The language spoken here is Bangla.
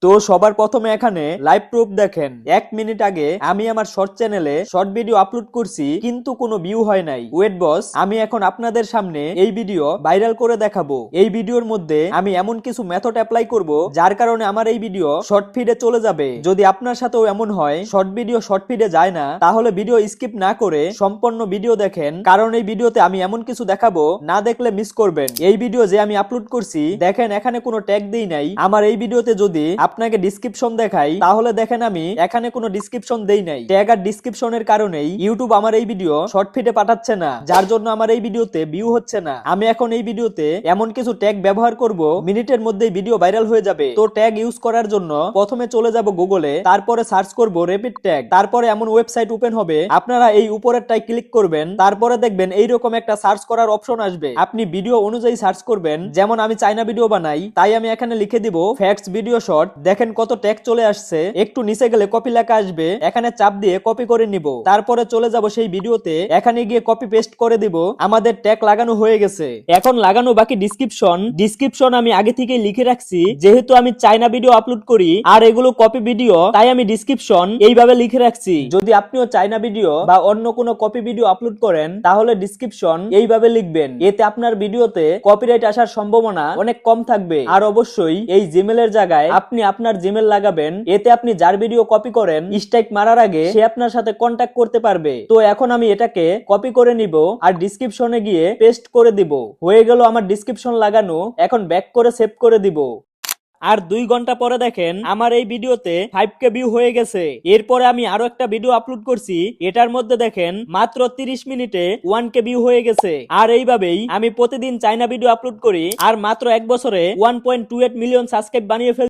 তো সবার প্রথমে এখানে লাইভ প্রুফ দেখেন। 1 মিনিট আগে আমি আমার শর্ট চ্যানেলে শর্ট ভিডিও আপলোড করছি, কিন্তু কোনো ভিউ হয় নাই। ওয়েট বস, আমি এখন আপনাদের সামনে এই ভিডিও ভাইরাল করে দেখাবো। এই ভিডিওর মধ্যে আমি এমন কিছু মেথড অ্যাপ্লাই করব যার কারণে আমার এই ভিডিও শর্ট ফিডে চলে যাবে। যদি আপনার সাথেও এমন হয় শর্ট ভিডিও শর্ট ফিডে যায় না, তাহলে ভিডিও স্কিপ না করে সম্পূর্ণ ভিডিও দেখেন, কারণ এই ভিডিওতে আমি এমন কিছু দেখাবো না দেখলে মিস করবেন। এই ভিডিও যে আমি আপলোড করছি দেখেন, এখানে কোনো ট্যাগ দেই নাই। আমার এই ভিডিওতে যদি আপনাকে ডেসক্রিপশন দেখাই, তাহলে দেখেন আমি এখানে কোনো ডেসক্রিপশন দেই নাই। ট্যাগ আর ডেসক্রিপশনের কারণেই ইউটিউব আমার এই ভিডিও শর্ট ফিডে পাঠাচ্ছে না, যার জন্য আমার এই ভিডিওতে ভিউ হচ্ছে না। আমি এখন এই ভিডিওতে এমন কিছু ট্যাগ ব্যবহার করব, মিনিটের মধ্যেই ভিডিও ভাইরাল হয়ে যাবে। তো ট্যাগ ইউজ করার জন্য প্রথমে চলে যাব গুগলে, তারপরে সার্চ করব রেপিড ট্যাগ। তারপরে এমন ওয়েবসাইট ওপেন হবে, আপনারা এই উপরেরটাই ক্লিক করবেন। তারপরে দেখবেন এইরকম একটা সার্চ করার অপশন আসবে, আপনি ভিডিও অনুযায়ী সার্চ করবেন। যেমন আমি চাইনা ভিডিও বানাই, তাই আমি এখানে লিখে দিব ফ্যাক্টস ভিডিও শর্ট। দেখেন কত ট্যাগ চলে আসছে। একটু নিচে গেলে কপি লেখা আসবে, এখানে চাপ দিয়ে কপি করে নিব। তারপরে চলে যাব সেই ভিডিওতে, এখানে গিয়ে কপি পেস্ট করে দিব। আমাদের ট্যাগ লাগানো হয়ে গেছে। এখন লাগানো বাকি ডিসক্রিপশন আমি আগে থেকেই লিখে রাখছি, যেহেতু আমি চাইনা ভিডিও আপলোড করি আর এগুলো কপি ভিডিও, তাই আমি ডিসক্রিপশন এইভাবে লিখে রাখছি। যদি আপনিও চাইনা ভিডিও বা অন্য কোনো কপি ভিডিও আপলোড করেন, তাহলে ডিসক্রিপশন এইভাবে লিখবেন। এতে আপনার ভিডিওতে কপিরাইট আসার সম্ভাবনা অনেক কম থাকবে। আর অবশ্যই এই জিমেলের জায়গায় আপনি আপনার জিমেল লাগাবেন, এতে আপনি যার ভিডিও কপি করেন স্ট্রাইক মারার আগে সে আপনার সাথে কন্ট্যাক্ট করতে পারবে। তো এখন আমি এটাকে কপি করে নিব আর ডিসক্রিপশনে গিয়ে পেস্ট করে দিব। হয়ে গেল আমার ডিসক্রিপশন লাগানো। এখন ব্যাক করে সেভ করে দিব। আর 2 ঘন্টা পরে দেখেন আমার এই ভিডিওতে 5K ভিউ হয়ে গেছে। এরপরে আমি আরো একটা ভিডিও আপলোড করছি, এটার মধ্যে দেখেন মাত্র 30 মিনিটে 1K ভিউ হয়ে গেছে। আর এইভাবেই আমি প্রতিদিন চাইনা ভিডিও আপলোড করি, আর মাত্র 1 বছরে 1.28 মিলিয়ন সাবস্ক্রাইব বানিয়ে ফেলছি।